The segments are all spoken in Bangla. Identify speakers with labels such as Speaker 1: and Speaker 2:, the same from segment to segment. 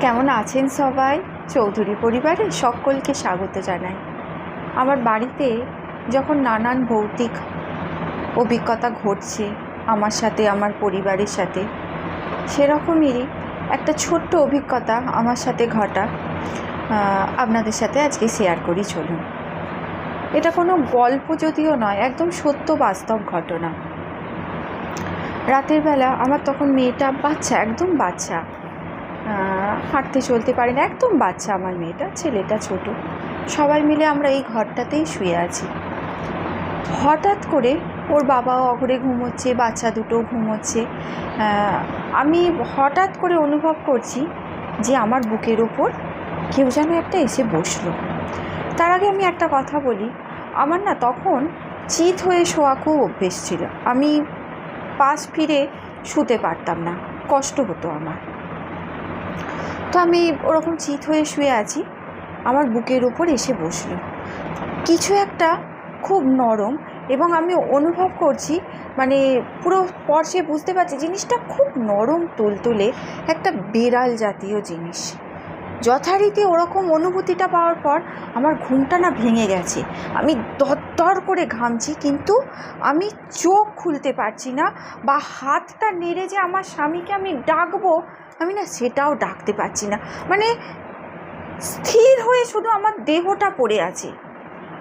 Speaker 1: কেমন আছেন সবাই? চৌধুরী পরিবারে সকলকে স্বাগত জানাই। আমার বাড়িতে যখন নানান ভৌতিক অভিজ্ঞতা ঘটছে আমার সাথে, আমার পরিবারের সাথে, সেরকমই একটা ছোট্ট অভিজ্ঞতা আমার সাথে ঘটা আপনাদের সাথে আজকে শেয়ার করি। চলুন, এটা কোনো গল্প যদিও নয়, একদম সত্য বাস্তব ঘটনা। রাতের বেলা আমার তখন মেয়েটা বাচ্চা, একদম বাচ্চা, হাঁটতে চলতে পারে না, একদম বাচ্চা আমার মেয়েটা, ছেলেটা ছোট। সবাই মিলে আমরা এই ঘরটাতেই শুয়ে আছি। হঠাৎ করে ওর বাবাও অঘরে ঘুমোচ্ছে, বাচ্চা দুটো ঘুমোচ্ছে। আমি হঠাৎ করে অনুভব করছি যে আমার বুকের ওপর কেউ যেন একটা এসে বসলো। তার আগে আমি একটা কথা বলি, আমার না তখন চিত হয়ে শোয়া খুব অভ্যেস ছিল। আমি পাশ ফিরে শুতে পারতাম না, কষ্ট হতো আমার। তো আমি ওরকম চিত হয়ে শুয়ে আছি, আমার বুকের উপর এসে বসলো কিছু একটা খুব নরম, এবং আমি অনুভব করছি, মানে পুরো স্পর্শে বুঝতে পারছি জিনিসটা খুব নরম, তুলতুলে একটা বিড়াল জাতীয় জিনিস। যথারীতি ওরকম অনুভূতিটা পাওয়ার পর আমার ঘুমটা না ভেঙে গেছে। আমি দরদর করে ঘামছি, কিন্তু আমি চোখ খুলতে পারছি না, বা হাতটা নেড়ে যে আমার স্বামীকে আমি ডাকবো, আমি না সেটাও ডাকতে পারছি না। মানে স্থির হয়ে শুধু আমার দেহটা পড়ে আছে,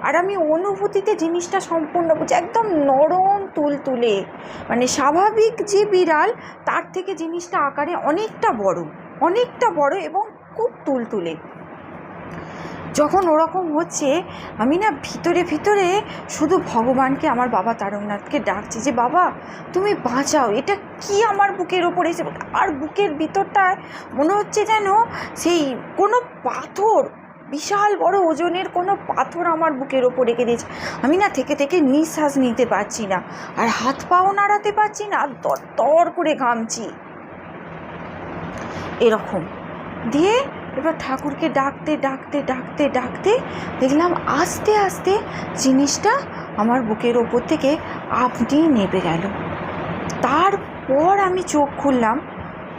Speaker 1: আর আমি অনুভূতিতে জিনিসটা সম্পূর্ণ বুঝছি, একদম নরম তুলতুলে, মানে স্বাভাবিক যে বিড়াল তার থেকে জিনিসটা আকারে অনেকটা বড় এবং খুব তুলতুলে। যখন ওরকম হচ্ছে, আমি না ভিতরে ভিতরে শুধু ভগবানকে, আমার বাবা তারকনাথকে ডাকছি যে বাবা তুমি বাঁচাও, এটা কি আমার বুকের ওপরে এসে। আর বুকের ভিতরটায় মনে হচ্ছে যেন সেই কোনো পাথর, বিশাল বড় ওজনের কোনো পাথর আমার বুকের ওপর রেখে দিয়েছে। আমি না থেকে থেকে নিঃশ্বাস নিতে পারছি না, আর হাত পাও নাড়াতে পারছি না, আর দর করে ঘামছি এরকম দিয়ে। এবার ঠাকুরকে ডাকতে ডাকতে ডাকতে ডাকতে দেখলাম আস্তে আস্তে জিনিসটা আমার বুকের ওপর থেকে আপনি নেমে গেল। তারপর আমি চোখ খুললাম।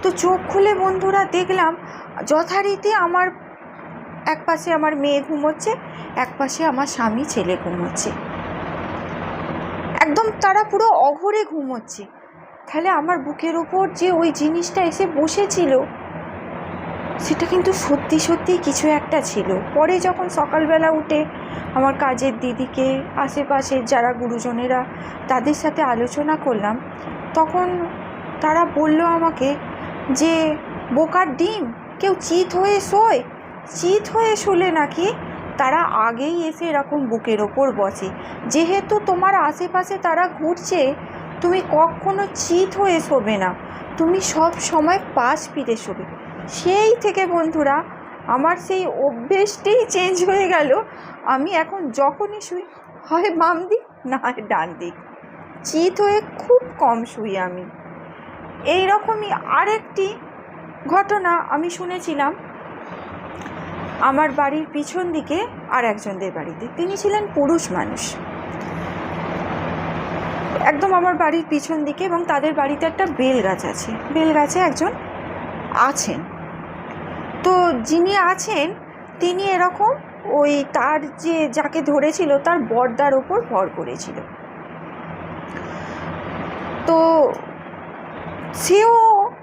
Speaker 1: তো চোখ খুলে বন্ধুরা দেখলাম যথারীতি আমার এক পাশে আমার মেয়ে ঘুমোচ্ছে, এক পাশে আমার স্বামী ছেলে ঘুমোচ্ছে, একদম তারা পুরো অঘরে ঘুমোচ্ছে। তাহলে আমার বুকের ওপর যে ওই জিনিসটা এসে বসেছিল, সেটা কিন্তু সত্যি সত্যি কিছু একটা ছিল। পরে যখন সকালবেলা উঠে আমার কাজের দিদিকে, আশেপাশের যারা গুরুজনেরা, তাদের সাথে আলোচনা করলাম, তখন তারা বলল আমাকে যে বোকার ডিম, কেউ চিত হয়ে শোয়, চিত হয়ে শুলে নাকি তারা আগেই এসে এরকম বুকের ওপর বসে। যেহেতু তোমার আশেপাশে তারা ঘুরছে, তুমি কখনো চিত হয়ে শোবে না, তুমি সব সময় পাশ ফিরে শোবে। সেই থেকে বন্ধুরা আমার সেই অভ্যেসটাই চেঞ্জ হয়ে গেল। আমি এখন যখনই শুই, হয় বাম দিক না হয় ডান দিক, চিত হয়ে খুব কম শুই আমি। এই রকমই আরেকটি ঘটনা আমি শুনেছিলাম আমার বাড়ির পিছন দিকে আর একজনদের বাড়িতে। তিনি ছিলেন পুরুষ মানুষ, একদম আমার বাড়ির পিছন দিকে, এবং তাদের বাড়িতে একটা বেল গাছ আছে, বেল গাছে একজন আছেন। তো যিনি আছেন তিনি এরকম ওই তার যে যাকে ধরেছিল তার বর্দার ওপর ভর করেছিল। তো সেও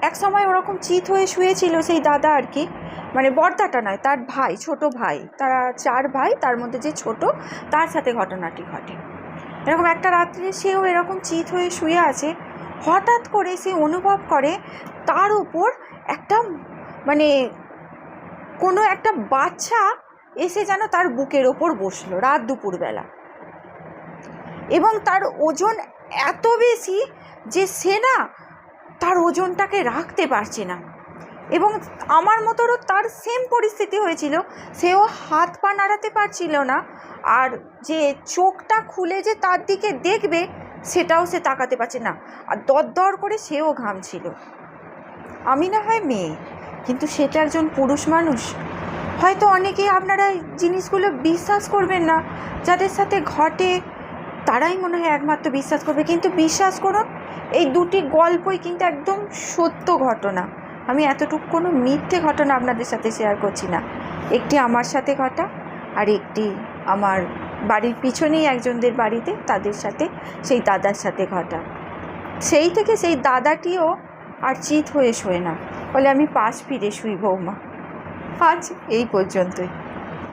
Speaker 1: এক সময় ওরকম চিত হয়ে শুয়েছিল, সেই দাদা আর কি, মানে বর্দাটা নয়, তার ভাই, ছোট ভাই, তারা 4 ভাই, তার মধ্যে যে ছোট, তার সাথে ঘটনাটি ঘটে। এরকম একটা রাত্রে সেও এরকম চিত হয়ে শুয়ে আছে। হঠাৎ করে সে অনুভব করে তার ওপর একটা, মানে কোনো একটা বাচ্চা এসে যেন তার বুকের ওপর বসলো রাত দুপুরবেলা, এবং তার ওজন এত বেশি যে সে না তার ওজনটাকে রাখতে পারছে না। এবং আমার মতোরও তার সেম পরিস্থিতি হয়েছিল, সেও হাত পা নাড়াতে পারছিল না, আর যে চোখটা খুলে যে তার দিকে দেখবে সেটাও সে তাকাতে পারছে না, আর দর করে সেও ঘামছিল। আমি না হয় মেয়ে, কিন্তু সেটা একজন পুরুষ মানুষ। হয়তো অনেকেই আপনারা জিনিসগুলো বিশ্বাস করবেন না, যাদের সাথে ঘটে তারাই মনে হয় একমাত্র বিশ্বাস করবে, কিন্তু বিশ্বাস করুন এই দুটি গল্পই কিন্তু একদম সত্য ঘটনা। আমি এতটুকু কোনো মিথ্যে ঘটনা আপনাদের সাথে শেয়ার করছি না। একটি আমার সাথে ঘটা, আর একটি আমার বাড়ির পিছনেই একজনদের বাড়িতে, তাদের সাথে, সেই দাদার সাথে ঘটা। সেই থেকে সেই দাদাটিও আর চিত হয়ে শোয় না, বলে আমি পাশ ফিরে শুই বৌমা। আজ এই পর্যন্তই।